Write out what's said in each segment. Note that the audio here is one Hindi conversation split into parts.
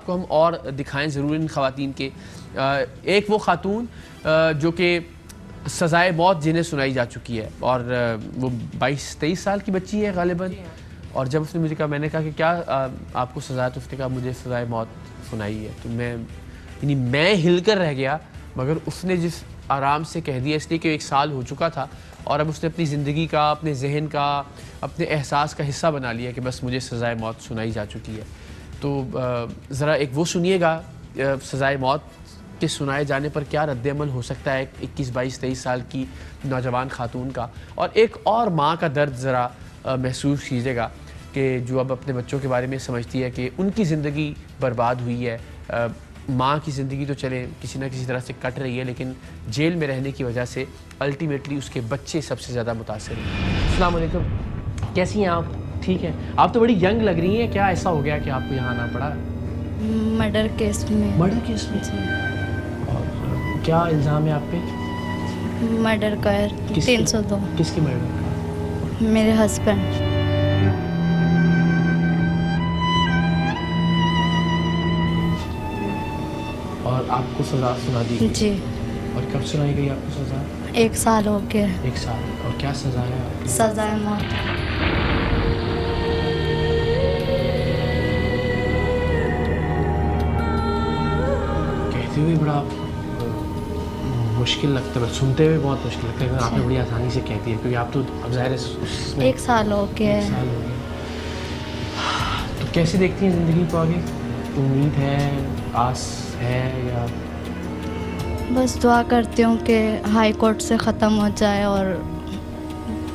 आपको हम और दिखाएं ज़रूर इन ख़वातीन के। एक वो खातून जो कि सज़ाए मौत जिन्हें सुनाई जा चुकी है, और वो 22-23 साल की बच्ची है गालिबन। और जब उसने मुझे कहा, मैंने कहा कि क्या आपको सज़ा, तो उसने कहा मुझे सज़ाए मौत सुनाई है। तो मैं हिलकर रह गया, मगर उसने जिस आराम से कह दिया, इसलिए कि 1 साल हो चुका था और अब उसने अपनी ज़िंदगी का, अपने जहन का, अपने एहसास का हिस्सा बना लिया कि बस मुझे सज़ाए मौत सुनाई जा चुकी है। तो ज़रा एक वो सुनिएगा सज़ाए मौत के सुनाए जाने पर क्या रद्द-ए-अमल हो सकता है 21, 22, 23 साल की नौजवान खातून का। और एक और माँ का दर्द ज़रा महसूस कीजिएगा कि जो अब अपने बच्चों के बारे में समझती है कि उनकी ज़िंदगी बर्बाद हुई है। माँ की ज़िंदगी तो चले किसी न किसी तरह से कट रही है, लेकिन जेल में रहने की वजह से अल्टीमेटली उसके बच्चे सबसे ज़्यादा मुतासर हैं। अस्सलाम वालेकुम, कैसी हैं आप? ठीक है। आप तो बड़ी यंग लग रही हैं, क्या ऐसा हो गया कि आपको यहाँ आना पड़ा? मर्डर केस में। मर्डर केस में? और क्या इल्ज़ाम है आप पे? मर्डर का है। 302। किसकी मर्डर? मेरे हस्बैंड। और आपको सज़ा सुना दी गई? जी। और कब सुनाई गई आपको सज़ा? 1 साल हो गया। 1 साल। और क्या सज़ा है आपकी? सज़ाए मौत। कहते हुए बड़ा मुश्किल लगता है, सुनते हुए बहुत मुश्किल लगता है, लेकिन आपने बड़ी आसानी से कहती है, क्योंकि आप तो अब ज़ाहिर है उसमें 1 साल हो गया। 1 साल हो गया। तो कैसे देखती हैं ज़िंदगी को आगे? उम्मीद है, आस है, या बस दुआ करती हूँ कि हाई कोर्ट से ख़त्म हो जाए और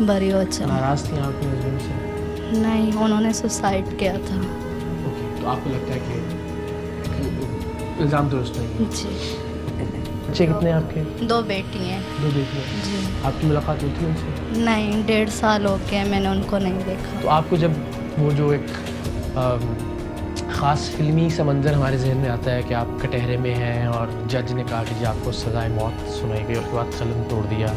बरी हो जाए। नाराज़ थी आपके हस्बैंड से? नहीं, उन्होंने सुसाइड किया था। ओके, तो आपको लगता है कि इल्ज़ाम दुरुस्त नहीं है? जी। बच्चे कितने हैं आपके? 2 बेटी हैं। 2 बेटियाँ? जी। आपकी मुलाकात होती है उनसे? नहीं, 1.5 साल हो गया, मैंने उनको नहीं देखा। तो आपको जब वो जो एक ख़ास फिल्मी सा मंज़र हमारे जहन में आता है कि आप कटहरे में हैं और जज ने कहा कि जी आपको सज़ाए मौत सुनाई गई, और उसके बाद कलम तोड़ दिया,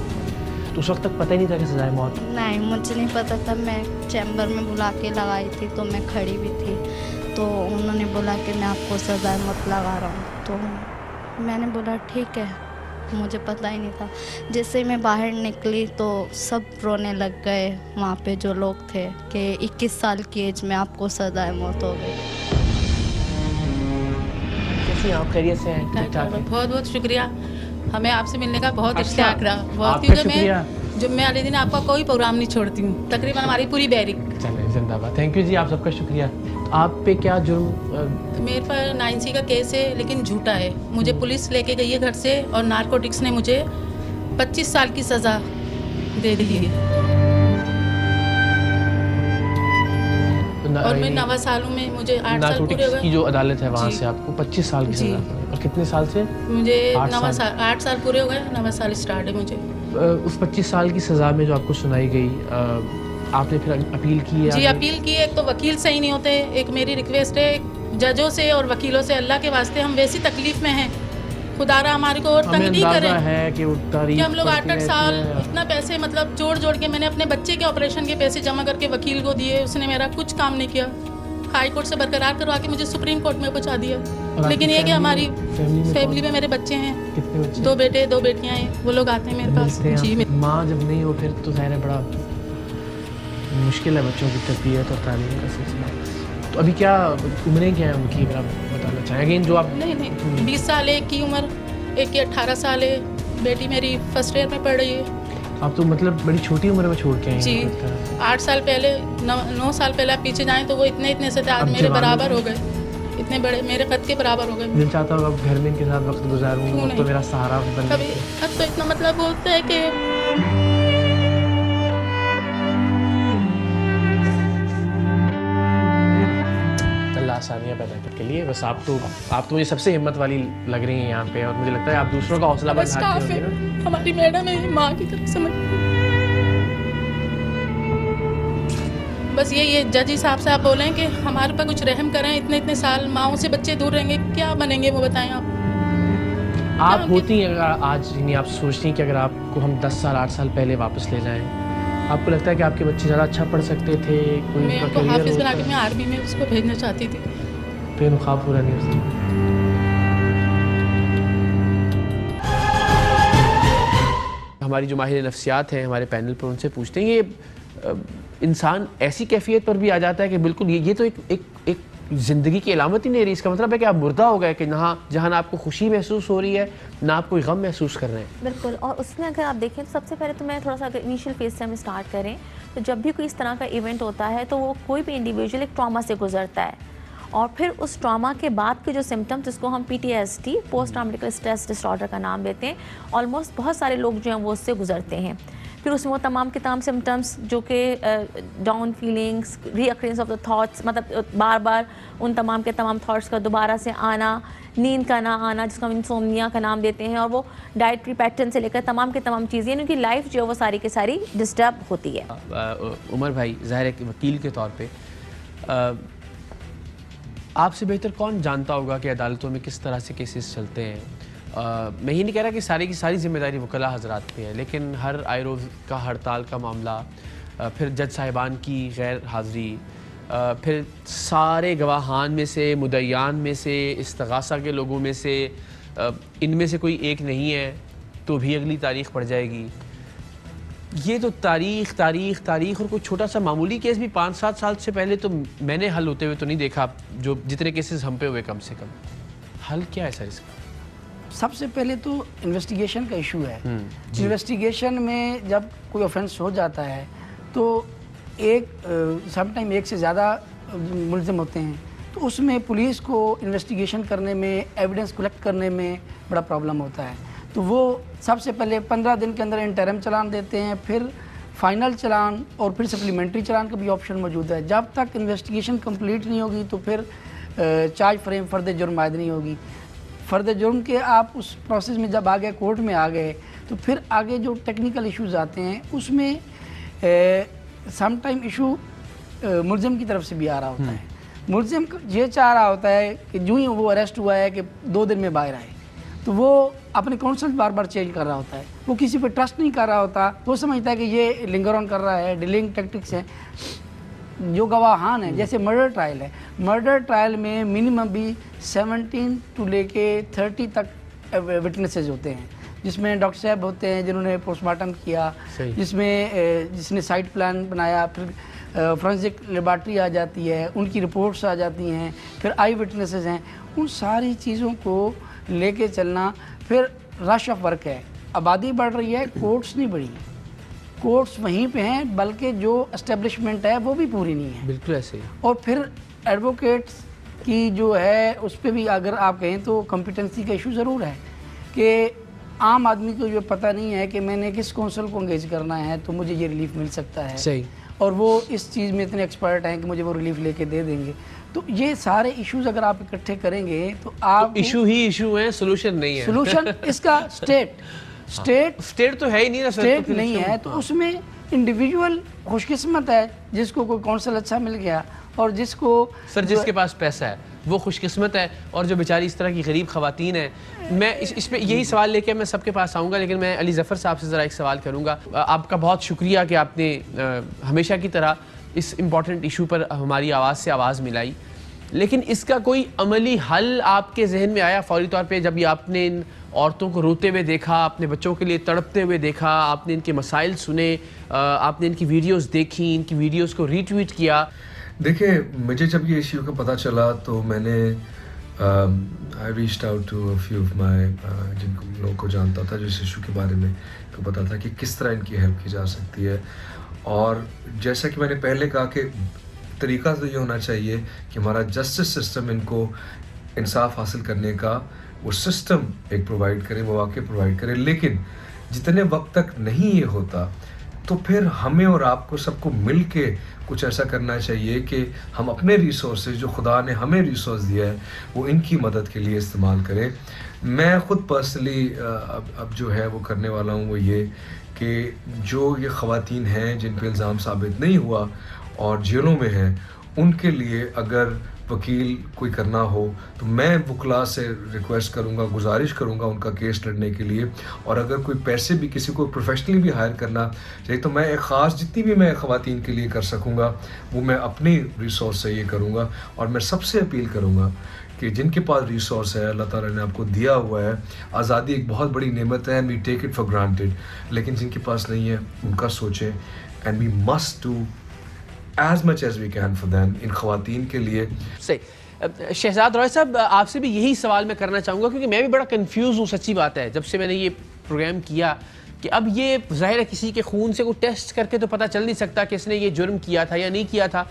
तो उस वक्त तक पता ही नहीं था कि सज़ाए मौत? नहीं, मुझे नहीं पता था। मैं चैम्बर में बुला के लगाई थी, तो मैं खड़ी भी थी, तो उन्होंने बोला कि मैं आपको सज़ाए मौत लगा रहा हूँ। तो मैंने बोला ठीक है, मुझे पता ही नहीं था। जैसे मैं बाहर निकली तो सब रोने लग गए वहाँ पे जो लोग थे कि 21 साल की एज में आपको सज़ाए मौत हो गई। कैसी आप? खैरियत से हैं? ठीक-ठाक हैं? बहुत बहुत शुक्रिया, हमें आपसे मिलने का बहुत अच्छा, इश्तियाक रहा। बहुत, आपका क्योंकि शुक्रिया। मैं जुम्मे वाले दिन आपका कोई प्रोग्राम नहीं छोड़ती हूँ, तकरीबन हमारी पूरी बैरिक। चलें, जिंदाबाद। थैंक यू जी, आप सबका शुक्रिया। आप पे क्या जुर्म? तो मेरे पर 9C का केस है, लेकिन झूठा है। मुझे पुलिस लेके गई है घर से, और नारकोटिक्स ने मुझे 25 साल की सज़ा दे दी है। और मैं 9 सालों में मुझे 8 साल पूरे हो गए। की जो अदालत है वहाँ से आपको 25 साल की सज़ा पड़ी। और कितने साल से? मुझे 8 साल पूरे हो गए, 9वां साल स्टार्ट है मुझे। उस 25 साल की सज़ा में जो आपको सुनाई गई, आपने फिर अपील की है? जी, अपील की। एक तो वकील सही नहीं होते, एक मेरी रिक्वेस्ट है जजों से और वकीलों से, अल्लाह के वास्ते हम वैसी तकलीफ में हैं, खुदारा हमारे को और तंग नहीं करें। है कि हम लोग 8-8 साल इतना पैसे मतलब जोड़ के, मैंने अपने बच्चे के ऑपरेशन के पैसे जमा करके वकील को दिए, उसने मेरा कुछ काम नहीं किया। हाई कोर्ट से बरकरार करवा के मुझे सुप्रीम कोर्ट में पहुंचा दिया। लेकिन ये कि हमारी फैमिली में मेरे बच्चे हैं। कितने बच्चे? 2 बेटे 2 बेटियां हैं, वो लोग आते हैं मेरे पास। जी, माँ जब नहीं हो फिर तो ज़ाहिर है बड़ा मुश्किल है बच्चों की तरबियत और तालीम का सिलसिला। तो अभी क्या उम्रें क्या हैं उनकी, अगर आप बताना चाहेंगे? जो आप नहीं 20 साल है एक की उम्र, एक की 18 साल है। बेटी मेरी फर्स्ट ईयर में पढ़ रही है। आप तो मतलब बड़ी छोटी उम्र में छोड़ के आए? जी, 8 साल पहले 9 साल पहले आप पीछे जाएं तो वो इतने से थे, आज मेरे बराबर हो गए, इतने बड़े मेरे कद के बराबर हो गए। दिल चाहता होगा अब घर में इनके साथ वक्त गुजारूं, तो मेरा सहारा बन। कभी अब तो इतना मतलब बोलते हैं कि आसानियाँ पैदा करने के लिए। बस आप तो मुझे सबसे हिम्मत वाली लग रही हैं यहाँ पे, और मुझे लगता है आप दूसरों का हौसला बढ़ाती हैं। हमारी मैडम है, माँ की तरफ समझ। बस ये जज साहब से आप बोलें कि हमारे पर कुछ रहम करें। इतने साल माओं से बच्चे दूर रहेंगे, क्या बनेंगे वो बताएं आप होती हैं अगर आज आप सोचती हैं कि अगर आपको हम 10 साल 8 साल पहले वापस ले जाएं, आपको लगता है कि आपके बच्चे ज़्यादा अच्छा पढ़ सकते थे? मैं आपको हाफिज़ बना के मैं आर्मी में उसको भेजना चाहती थी। पेन और ख्वाब पूरा नहीं हो सकता। हमारी जो माहिर नफ्सियात हैं हमारे पैनल पर, उनसे पूछते हैं ये इंसान ऐसी कैफियत पर भी आ जाता है कि बिल्कुल ये तो एक ज़िंदगी की अलामत ही नहीं रही। इसका मतलब है कि आप मुर्दा हो गए, कि जहाँ ना आपको खुशी महसूस हो रही है ना आप कोई गम महसूस कर रहे हैं। बिल्कुल। और उसमें अगर आप देखें तो सबसे पहले तो मैं थोड़ा सा अगर इनिशियल फेज से हम स्टार्ट करें तो जब भी कोई इस तरह का इवेंट होता है तो वो कोई भी इंडिविजुअल एक ट्रॉमा से गुजरता है, और फिर उस ट्रॉमा के बाद के जो सिम्टम्स, जिसको हम PTSD post traumatic stress disorder का नाम देते हैं, ऑलमोस्ट बहुत सारे लोग जो हैं वो उससे गुजरते हैं। फिर उसमें वो तमाम के तमाम सिम्टम्स जो कि down feelings, recurrence of the thoughts, मतलब बार बार उन तमाम के तमाम थॉट्स का दोबारा से आना, नींद का ना आना जिसको हम इंसोम्निया का नाम देते हैं, और वो डाइटरी पैटर्न से लेकर तमाम के तमाम चीज़ें, यानी कि लाइफ जो है वो सारी की सारी डिस्टर्ब होती है। उमर भाई, ज़ाहिर है कि वकील के तौर पे आपसे बेहतर कौन जानता होगा कि अदालतों में किस तरह से केसेस चलते हैं। मैं ये नहीं कह रहा कि सारी की सारी जिम्मेदारी वकला हजरात पे है, लेकिन हर आए रोज़ का हड़ताल का मामला, फिर जज साहिबान की गैर हाज़िरी, फिर सारे गवाहान में से, मुद्दईयान में से, इस्तगासा के लोगों में से इनमें से कोई एक नहीं है तो भी अगली तारीख़ पड़ जाएगी। ये तो तारीख़ और कोई छोटा सा मामूली केस भी 5-7 साल से पहले तो मैंने हल होते हुए तो नहीं देखा, जो जितने केसेस हम पे हुए कम से कम। हल क्या है सर इसका? सबसे पहले तो इन्वेस्टिगेशन का इशू है। इन्वेस्टिगेशन में जब कोई ऑफेंस हो जाता है तो समटाइम एक से ज़्यादा मुलज़िम होते हैं, तो उसमें पुलिस को इन्वेस्टिगेशन करने में, एविडेंस कलेक्ट करने में बड़ा प्रॉब्लम होता है। तो वो सबसे पहले 15 दिन के अंदर इंटरम चलान देते हैं, फिर फाइनल चलान और फिर सप्लीमेंट्री चलान का भी ऑप्शन मौजूद है। जब तक इन्वेस्टिगेशन कंप्लीट नहीं होगी तो फिर चार्ज फ्रेम फ़र्द जुर्म आयद नहीं होगी। फ़र्द जुर्म के आप उस प्रोसेस में जब आ गए, कोर्ट में आ गए, तो फिर आगे जो टेक्निकल इश्यूज़ आते हैं उसमें सम टाइम इशू मुलज़िम की तरफ से भी आ रहा होता है। मुलज़िम ये चाह रहा होता है कि जो ही वो अरेस्ट हुआ है कि 2 दिन में बाहर आए, तो वो अपने काउंसिल बार बार चेंज कर रहा होता है, वो किसी पे ट्रस्ट नहीं कर रहा होता, वो समझता है कि ये लिंगर ऑन कर रहा है, डिलिंग टैक्टिक्स हैं। जो गवाहान है, जैसे मर्डर ट्रायल है, मर्डर ट्रायल में मिनिमम भी 17 टू लेके 30 तक विटनेसेस होते हैं, जिसमें डॉक्टर साहब होते हैं जिन्होंने पोस्टमार्टम किया, जिसने साइट प्लान बनाया, फिर फोरेंसिक लेबॉर्ट्री आ जाती है, उनकी रिपोर्ट्स आ जाती हैं, फिर आई विटनेसेस हैं। उन सारी चीज़ों को लेके चलना, फिर रश ऑफ वर्क है, आबादी बढ़ रही है, कोर्ट्स नहीं बढ़ी, कोर्ट्स वहीं पे हैं, बल्कि जो एस्टेब्लिशमेंट है वो भी पूरी नहीं है। बिल्कुल ऐसे ही। और फिर एडवोकेट्स की जो है उस पर भी अगर आप कहें तो कॉम्पिटेंसी का इशू ज़रूर है कि आम आदमी को जो पता नहीं है कि मैंने किस काउंसिल को एंगेज करना है तो मुझे ये रिलीफ मिल सकता है। सही। और वो इस चीज़ में इतने एक्सपर्ट हैं कि मुझे वो रिलीफ लेके दे देंगे। तो ये सारे इश्यूज अगर आप इकट्ठे करेंगे तो आप तो इशू ही इशू है, सोल्यूशन नहीं है। सोल्यूशन इसका स्टेट तो है ही नहीं ना, स्टेट नहीं है, तो उसमें इंडिविजुअल खुशकिस्मत है जिसको कोई काउंसिल अच्छा मिल गया, और जिसको सर जिसके पास पैसा है वो खुशकिस्मत है, और जो बेचारी इस तरह की गरीब खवातीन है। मैं इस पे यही सवाल लेके मैं सबके पास आऊँगा, लेकिन मैं अली ज़फ़र साहब से ज़रा एक सवाल करूँगा। आपका बहुत शुक्रिया कि आपने हमेशा की तरह इस इम्पॉर्टेंट इशू पर हमारी आवाज़ से आवाज़ मिलाई, लेकिन इसका कोई अमली हल आपके जहन में आया फौरी तौर पे जब ये आपने इन औरतों को रोते हुए देखा, अपने बच्चों के लिए तड़पते हुए देखा, आपने इनके मसाइल सुने, आपने इनकी वीडियोस देखी, इनकी वीडियोस को रीट्वीट किया? देखिए, मुझे जब ये इश्यू का पता चला तो मैंने I reached out to a few of my जिनको लोगों को जानता था जो इस इशू के बारे में को पता था कि किस तरह इनकी हेल्प की जा सकती है। और जैसा कि मैंने पहले कहा कि तरीका तो ये होना चाहिए कि हमारा जस्टिस सिस्टम इनको इंसाफ हासिल करने का वो सिस्टम एक प्रोवाइड करे, मौके प्रोवाइड करे। लेकिन जितने वक्त तक नहीं ये होता तो फिर हमें और आपको सबको मिल के कुछ ऐसा करना चाहिए कि हम अपने रिसोर्सेज जो खुदा ने हमें रिसोर्स दिया है वो इनकी मदद के लिए इस्तेमाल करें। मैं ख़ुद पर्सनली अब जो है वो करने वाला हूँ वो ये कि जो ये ख़वातीन हैं जिन पे इल्ज़ाम साबित नहीं हुआ और जेलों में हैं, उनके लिए अगर वकील कोई करना हो तो मैं वकला से रिक्वेस्ट करूँगा, गुजारिश करूँगा उनका केस लड़ने के लिए। और अगर कोई पैसे भी किसी को प्रोफेशनली भी हायर करना चाहिए तो मैं एक ख़ास जितनी भी मैं ख़वातीन के लिए कर सकूँगा वो मैं अपनी रिसोर्स से ये करूँगा। और मैं सबसे अपील करूँगा कि जिनके पास रिसोर्स है, अल्लाह ताला ने आपको दिया हुआ है, आज़ादी एक बहुत बड़ी नेमत है, we take it for granted, लेकिन जिनके पास नहीं है उनका सोचें and we must do as much as we can for them, इन ख़वातीन के लिए। सही। शहजाद रॉय साहब, आपसे भी यही सवाल मैं करना चाहूँगा क्योंकि मैं भी बड़ा कंफ्यूज हूँ। सच्ची बात है, जब से मैंने ये प्रोग्राम किया कि अब ये ज़ाहिर है किसी के खून से कोई टेस्ट करके तो पता चल नहीं सकता कि इसने ये जुर्म किया था या नहीं किया था।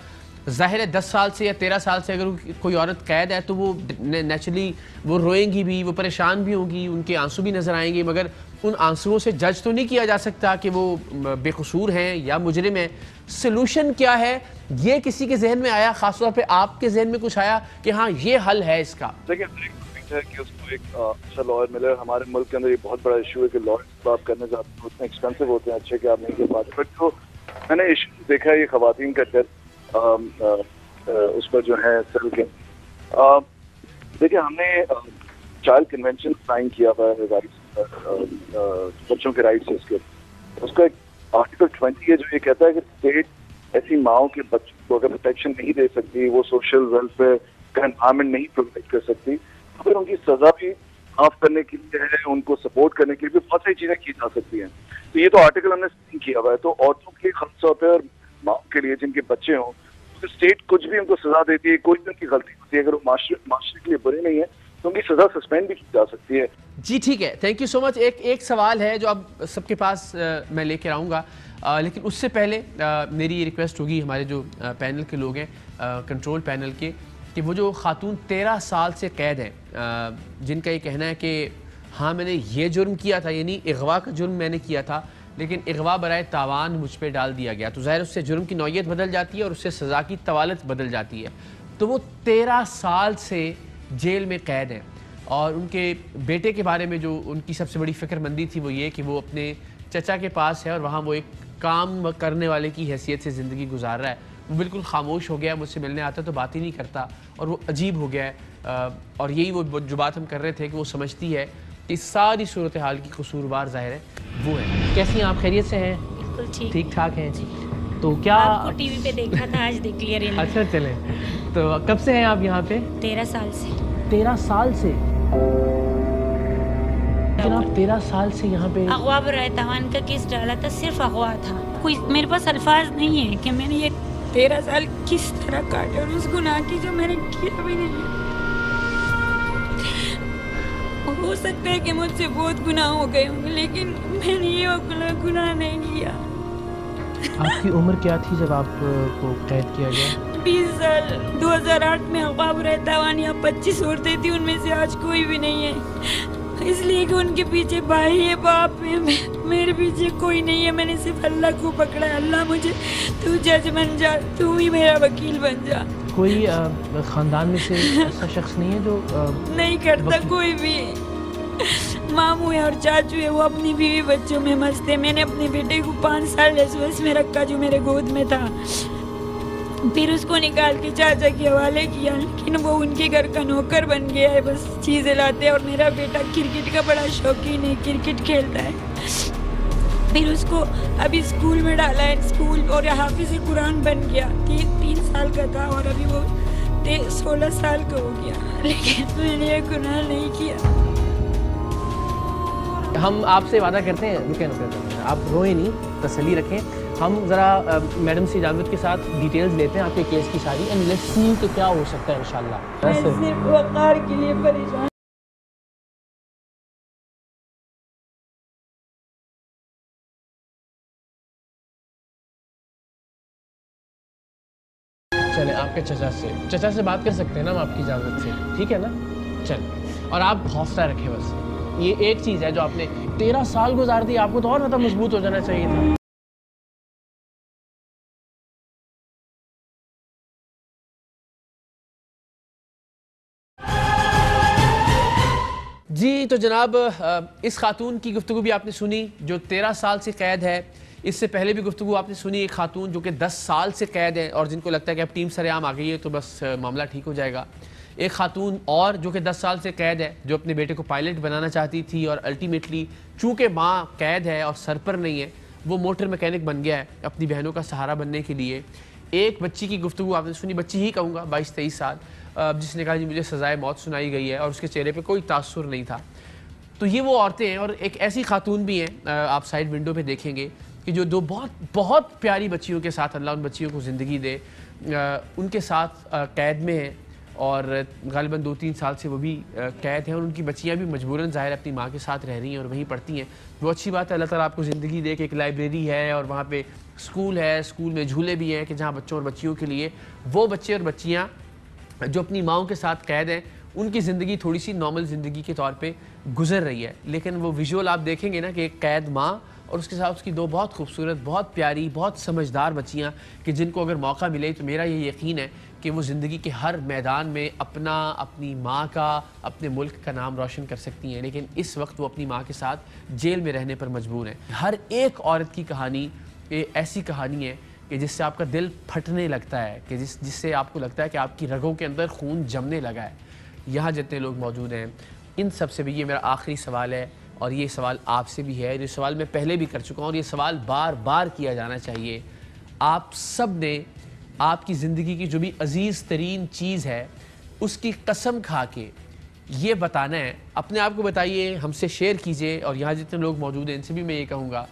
ज़ाहिर है 10 साल से या 13 साल से अगर कोई औरत कैद है तो वो नेचुरली वो रोएंगी भी, वो परेशान भी होंगी, उनके आंसू भी नज़र आएंगे, मगर उन आंसुओं से जज तो नहीं किया जा सकता कि वो बेकसूर हैं या मुजरिम हैं। सलूशन क्या है, ये किसी के जहन में आया, ख़ासतौर पे आपके जहन में कुछ आया कि हाँ ये हल है इसका? देखिए, है कि उसको एक अच्छा लॉयर मिले। हमारे मुल्क के अंदर ये बहुत बड़ा इशू है कि लॉयर आप करने जाते हैं उतने एक्सपेंसिव होते हैं, अच्छे कि आप नहीं कर पाते। बट जो मैंने इशू देखा है ये खवातीन का डेथ उस पर जो है सेल के देखिए, हमने चाइल्ड कन्वेंशन साइन किया हुआ है राइट्स, बच्चों के राइट्स है उसके। उसका एक आर्टिकल 20 है जो ये कहता है कि स्टेट ऐसी माओं के बच्चों को अगर प्रोटेक्शन नहीं दे सकती, वो सोशल वेलफेयर का एनवायरमेंट नहीं प्रोटेक्ट कर सकती, तो फिर उनकी सजा भी माफ करने के लिए है, उनको सपोर्ट करने के लिए भी बहुत सारी चीजें की जा सकती हैं। तो ये तो आर्टिकल हमने साइन किया हुआ है। तो औरतों के खासतौर पर और माओ के लिए जिनके बच्चे हों, तो स्टेट कुछ भी उनको सजा देती है, कोई भी उनकी गलती होती है, अगर वो माशरे के लिए बुरे नहीं है तो उनकी सजा सस्पेंड भी की जा सकती है। जी ठीक है, थैंक यू सो मच। एक सवाल है जो अब सबके पास मैं लेकर आऊँगा, लेकिन उससे पहले मेरी ये रिक्वेस्ट होगी हमारे जो पैनल के लोग हैं, कंट्रोल पैनल के, कि वो जो खातून 13 साल से कैद है, जिनका ये कहना है कि हाँ मैंने ये जुर्म किया था, यानी अगवा का जुर्म मैंने किया था, लेकिन अगवा बराए तावान मुझ पर डाल दिया गया, तो ज़ाहिर उससे जुर्म की नौयत बदल जाती है और उससे सज़ा की तवालत बदल जाती है। तो वो 13 साल से जेल में कैद है और उनके बेटे के बारे में जो उनकी सबसे बड़ी फ़िक्रमंदी थी वो ये कि वो अपने चचा के पास है और वहाँ वो एक काम करने वाले की हैसियत से ज़िंदगी गुजार रहा है। वो बिल्कुल खामोश हो गया, मुझसे मिलने आता तो बात ही नहीं करता और वो अजीब हो गया है। और यही वो जो बात हम कर रहे थे कि वो समझती है कि सारी सूरत हाल की कसूरवार ज़ाहिर है वो है। कैसी हैं आप, खैरियत से हैं? बिल्कुल ठीक ठाक हैं। तो क्या आपको टीवी पे देखा था, आज देख लिया रियल। अच्छा चले, तो कब से हैं आप यहाँ पे? 13 साल से। 13 साल से? लेकिन आप 13 साल से यहाँ पे? अगवा बराए तावान का केस डाला था, सिर्फ अगवा था। कोई मेरे पास अल्फाज नहीं है कि मैंने ये 13 साल किस तरह काटे और उस गुनाह की जो मैंने किया भी नहीं है। हो सकता है कि मुझसे बहुत गुनाह हो गए होंगे, लेकिन मैंने ये गुनाह नहीं किया। आपकी उम्र क्या थी जब आपको कैद किया गया? 20 साल। 2008 में अगवा बराए तावान यहाँ 25 औरतें थी, उनमें से आज कोई भी नहीं है, इसलिए कि उनके पीछे भाई है, बाप है, मेरे पीछे कोई नहीं है। मैंने सिर्फ अल्लाह को पकड़ा है। अल्लाह मुझे, तू जज बन जा, तू ही मेरा वकील बन जा। कोई खानदान में से ऐसा शख्स नहीं है जो नहीं करता? कोई भी मामू है और चाचू है, वो अपनी बीवी बच्चों में मस्त है। मैंने अपने बेटे को 5 साल एसओएस में रखा जो मेरे गोद में था, फिर उसको निकाल के चाचा के हवाले किया, लेकिन वो उनके घर का नौकर बन गया है, बस चीज़ें लाते हैं। और मेरा बेटा क्रिकेट का बड़ा शौकीन है, क्रिकेट खेलता है, फिर उसको अभी स्कूल में डाला है, स्कूल, और हाफिज़ कुरान बन गया। 3 साल का था और अभी वो 16 साल का हो गया, लेकिन मैंने ये गुनाह नहीं किया। हम आपसे वादा करते हैं, रुकें, आप रोएं नहीं, तसल्ली रखें। हम ज़रा मैडम से इजाज़त के साथ डिटेल्स लेते हैं आपके केस की सारी, एंड लेट्स सी कि क्या हो सकता है इंशाल्लाह। मैं सिर्फ वक़ार के लिए परेशान। चले आपके चचा से बात कर सकते हैं ना हम आपकी इजाज़त से, ठीक है ना? चल, और आप हौसला रखें बस। ये एक चीज़ है जो आपने 13 साल गुजार दी, आपको तो और ज़्यादा मजबूत हो जाना चाहिए था। जी तो जनाब, इस खातून की गुफ्तगू भी आपने सुनी जो 13 साल से कैद है। इससे पहले भी गुफ्तगू आपने सुनी एक खातून जो कि 10 साल से कैद है और जिनको लगता है कि अब टीम सरेआम आ गई है तो बस मामला ठीक हो जाएगा। एक खातून और जो कि 10 साल से कैद है, जो अपने बेटे को पायलट बनाना चाहती थी और अल्टीमेटली चूँकि माँ कैद है और सर पर नहीं है, वो मोटर मैकेनिक बन गया है अपनी बहनों का सहारा बनने के लिए। एक बच्ची की गुफ्तगू आपने सुनी, बच्ची ही कहूँगा 22-23 साल, जिसने कहा जी मुझे सज़ाए मौत सुनाई गई है और उसके चेहरे पे कोई तासुर नहीं था। तो ये वो औरतें हैं। और एक ऐसी खातून भी हैं, आप साइड विंडो पे देखेंगे कि जो दो बहुत प्यारी बच्चियों के साथ, अल्लाह उन बच्चियों को ज़िंदगी दे, उनके साथ कैद में है और गालिबन 2-3 साल से वो भी कैद हैं और उनकी बच्चियाँ भी मजबूरन ज़ाहिर अपनी माँ के साथ रह रही हैं और वहीं पढ़ती हैं। वो अच्छी बात है, अल्लाह ताला आपको ज़िंदगी दे कि एक लाइब्रेरी है और वहाँ पे स्कूल है, स्कूल में झूले भी हैं कि जहाँ बच्चों और बच्चियों के लिए, वो बच्चे और बच्चियाँ जो अपनी माँओं के साथ कैद हैं उनकी ज़िंदगी थोड़ी सी नॉर्मल ज़िंदगी के तौर पे गुजर रही है। लेकिन वो विजुअल आप देखेंगे ना कि एक कैद माँ और उसके साथ उसकी दो बहुत खूबसूरत, बहुत प्यारी, बहुत समझदार बच्चियाँ कि जिनको अगर मौका मिले तो मेरा ये यकीन है कि वो ज़िंदगी के हर मैदान में अपनी माँ का, अपने मुल्क का नाम रोशन कर सकती हैं। लेकिन इस वक्त वो अपनी माँ के साथ जेल में रहने पर मजबूर हैं। हर एक औरत की कहानी ऐसी कहानी है कि जिससे आपका दिल फटने लगता है, कि जिससे आपको लगता है कि आपकी रगों के अंदर खून जमने लगा है। यहाँ जितने लोग मौजूद हैं इन सब से भी ये मेरा आखिरी सवाल है और ये सवाल आपसे भी है। ये सवाल मैं पहले भी कर चुका हूँ और ये सवाल बार बार किया जाना चाहिए। आप सब ने आपकी ज़िंदगी की जो भी अजीज़ तरीन चीज़ है उसकी कसम खा के ये बताना है। अपने आप को बताइए, हमसे शेयर कीजिए। और यहाँ जितने लोग मौजूद हैं इनसे भी मैं ये कहूँगा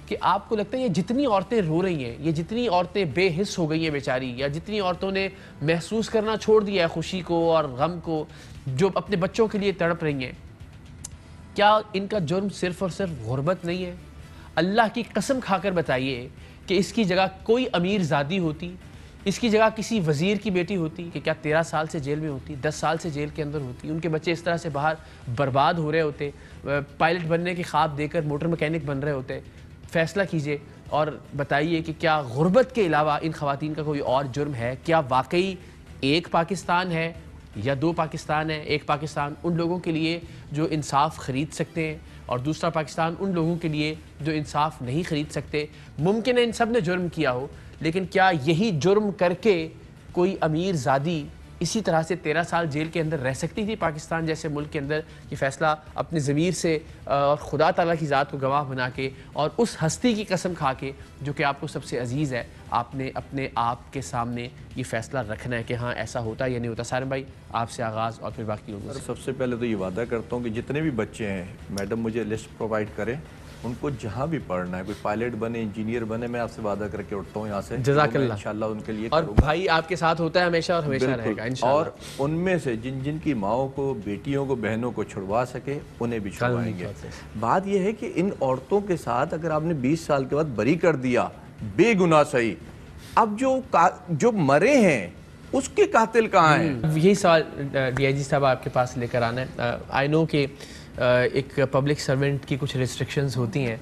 कि आपको लगता है ये जितनी औरतें रो रही हैं, ये जितनी औरतें बेहिस हो गई हैं बेचारी, या जितनी औरतों ने महसूस करना छोड़ दिया है खुशी को और गम को, जो अपने बच्चों के लिए तड़प रही हैं, क्या इनका जुर्म सिर्फ़ और सिर्फ गुर्बत नहीं है? अल्लाह की कसम खाकर बताइए कि इसकी जगह कोई अमीर ज़ादी होती, इसकी जगह किसी वज़ीर की बेटी होती कि क्या 13 साल से जेल में होती, 10 साल से जेल के अंदर होती, उनके बच्चे इस तरह से बाहर बर्बाद हो रहे होते, पायलट बनने के ख्वाब देकर मोटर मैकेनिक बन रहे होते। फ़ैसला कीजिए और बताइए कि क्या गुर्बत के अलावा इन ख़वातीन का कोई और जुर्म है? क्या वाकई एक पाकिस्तान है या 2 पाकिस्तान है? एक पाकिस्तान उन लोगों के लिए जो इंसाफ ख़रीद सकते हैं और दूसरा पाकिस्तान उन लोगों के लिए जो इंसाफ नहीं ख़रीद सकते। मुमकिन है इन सब ने जुर्म किया हो, लेकिन क्या यही जुर्म करके कोई अमीर ज़ादी इसी तरह से 13 साल जेल के अंदर रह सकती थी पाकिस्तान जैसे मुल्क के अंदर? ये फ़ैसला अपने ज़मीर से और खुदा ताला की ज़ात को गवाह बना के और उस हस्ती की कसम खा के जो कि आपको सबसे अजीज़ है, आपने अपने आप के सामने ये फ़ैसला रखना है कि हाँ ऐसा होता या नहीं होता। सारिम भाई आपसे आगाज़ और फिर बाकी लोगों से। सबसे पहले तो ये वादा करता हूँ कि जितने भी बच्चे हैं मैडम मुझे लिस्ट प्रोवाइड करें, उनको जहाँ भी पढ़ना है, कोई पायलट बने, इंजीनियर बने, मैं आपसे वादा करके उठता हूँ यहाँ से। जज़ाकल्लाह। इंशाल्लाह उनके लिए और भाई आपके साथ होता है हमेशा और हमेशा रहेगा इंशाल्लाह। और उनमें से जिन की माओं को, बेटियों को, बहनों को छुड़वा सके उन्हें भी छुड़वाएंगे। बात यह है कि इन औरतों के साथ अगर आपने 20 साल के बाद बरी कर दिया, बेगुनाह सही, अब जो मरे हैं उसके कातिल कहाँ हैं? यही सवाल DIG साहब आपके पास लेकर आना है। आई नो कि एक पब्लिक सर्वेंट की कुछ रिस्ट्रिक्शंस होती हैं,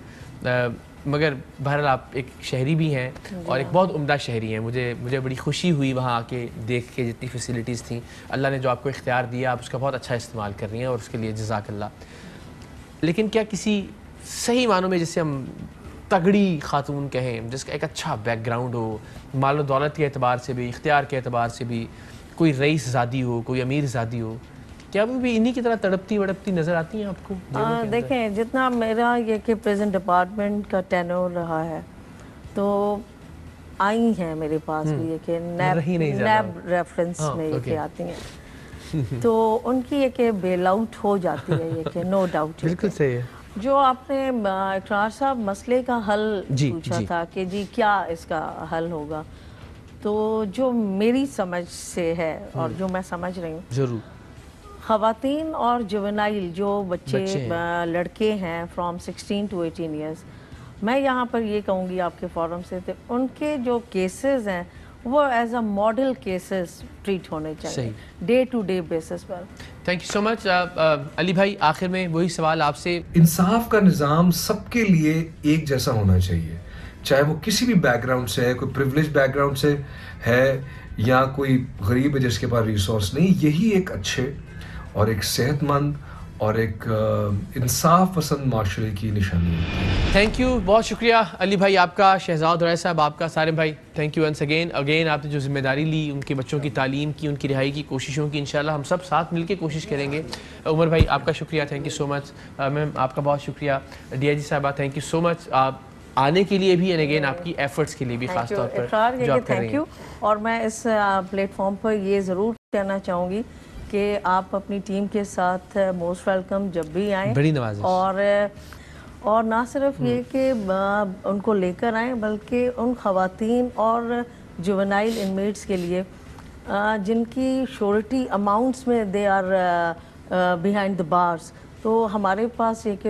मगर बहरहाल आप एक शहरी भी हैं और एक बहुत उम्दा शहरी हैं। मुझे बड़ी खुशी हुई वहाँ आके देख के जितनी फैसिलिटीज़ थी। अल्लाह ने जो आपको इख्तियार दिया आप उसका बहुत अच्छा इस्तेमाल कर रही हैं और उसके लिए जज़ाकल्लाह। लेकिन क्या किसी सही मानों में जिसे हम तगड़ी खातून कहें, जिसका एक अच्छा बैकग्राउंड हो, माल दौलत के एतबार से भी, इख्तियार के एतबार से भी, कोई रईस ज़ादी हो, कोई अमीर ज़ादी हो, क्या वो भी इन्हीं की तरह तड़पती वड़पती नज़र आती हैं आपको? देखें, जितना मेरा ये कि प्रेजेंट डिपार्टमेंट का टेन्योर रहा है तो आई हैं मेरे पास भी ये कि नैब रेफरेंस में ये कि आती हैं तो उनकी ये कि बेल आउट हो जाती है, ये कि नो डाउट। बिल्कुल सही है। जो आपने इकरार साहब मसले का हल पूछा था कि जी क्या इसका हल होगा, तो जो मेरी समझ से है और जो मैं समझ रही हूँ, ज़रूर ख़वातीन और जुवेनाइल जो बच्चे लड़के हैं फ्रॉम 16 to 18 ईयर्स, मैं यहाँ पर ये कहूँगी आपके फोरम से, तो उनके जो केसेस हैं वो as a model cases treat होने चाहिए डे टू डे बेसिस पर। Thank you so much. Ali भाई आखिर में वही सवाल आपसे। इंसाफ का निज़ाम सबके लिए एक जैसा होना चाहिए, चाहे वो किसी भी बैकग्राउंड से है, कोई प्रिविलेज बैकग्राउंड से है या कोई गरीब है जिसके पास रिसोर्स नहीं। यही एक अच्छे और एक सेहतमंद और एक इंसाफ पसंद माशरे की निशानी है। थैंक यू, बहुत शुक्रिया अली भाई आपका, शहजाद रॉय साहब आपका, सारिम भाई थैंक यू वंस अगेन आपने जो जिम्मेदारी ली उनके बच्चों की तालीम की, उनकी रिहाई की कोशिशों की, इंशाल्लाह हम सब साथ मिलकर कोशिश करेंगे। उमर भाई आपका शुक्रिया, thank you so much. Ma'am आपका बहुत शुक्रिया। डीआईजी साहबा थैंक यू सो मच, आप आने के लिए भी एंड अगेन आपकी एफर्ट्स के लिए भी खास तौर पर जो आप कर रही हैं। और मैं इस प्लेटफॉर्म पर ये ज़रूर कहना चाहूँगी कि आप अपनी टीम के साथ मोस्ट वेलकम जब भी आएँ, बड़ी नवाज़िश। और ना सिर्फ ये कि उनको लेकर आएँ बल्कि उन ख़वातीन और जुवेनाइल इनमेट्स के लिए जिनकी श्योरिटी अमाउंट्स में they are behind the bars, तो हमारे पास एक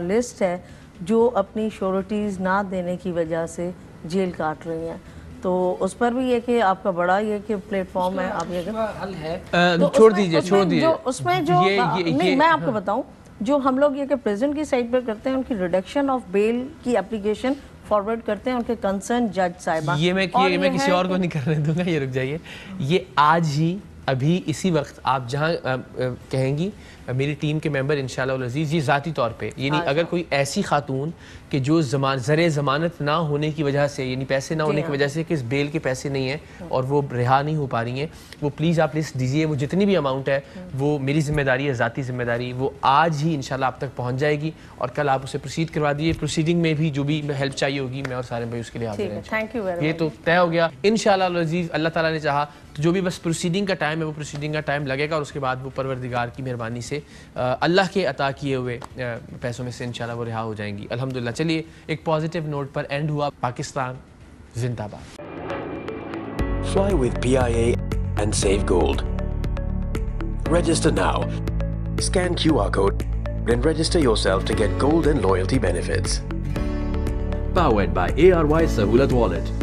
लिस्ट है जो अपनी श्योरिटीज़ ना देने की वजह से जेल काट रही हैं। तो उस पर भी ये कि आपका बड़ा ये कि प्लेटफॉर्म है, आप ये हल है तो छोड़ दीजिए उसमें जो नहीं मैं आपको बताऊं, जो हम लोग ये कि प्रेजेंट की साइड पर करते हैं, उनकी रिडक्शन ऑफ बेल की एप्लीकेशन फॉरवर्ड करते हैं उनके कंसर्न जज साहिबा। ये मैं किसी और को नहीं करने दूंगा, ये रुक जाइए। ये आज ही अभी इसी वक्त आप जहाँ कहेंगी मेरी टीम के मेंबर इंशाल्लाह अज़ीज़, ये ज़ाती तौर पे यानी अगर कोई ऐसी खातून कि जो ज़रे ज़मानत ना होने की वजह से यानी पैसे ना होने की वजह से कि इस बेल के पैसे नहीं हैं और वो रिहा नहीं हो पा रही हैं, वो प्लीज़ आप लिस्ट दीजिए। वो जितनी भी अमाउंट है वो मेरी जिम्मेदारी है, ज़ाती जिम्मेदारी, वो आज ही इंशाल्लाह आप तक पहुँच जाएगी और कल आप उसे प्रोसीड करवा दीजिए। प्रोसीडिंग में भी जो भी हेल्प चाहिए होगी मैं और सारे भाई उसके लिए हाजिर हैं। Thank you very much. ये तो तय हो गया इंशाल्लाह अज़ीज़, अल्लाह ताला ने चाहा तो जो भी बस प्रोसीडिंग का टाइम है वो प्रोसीडिंग का टाइम लगेगा और उसके बाद वो परवरदिगार की मेहरबानी से अल्लाह के अता किए हुए पैसों में से इंशाल्लाह वो रिहा हो जाएंगी अल्हम्दुलिल्लाह। चलिए एक पॉजिटिव नोट पर एंड हुआ। पाकिस्तान जिंदाबाद। Fly with PIA and save gold. Register now. Scan QR code and register yourself to get gold and loyalty benefits. Powered by ARY Sahulat Wallet.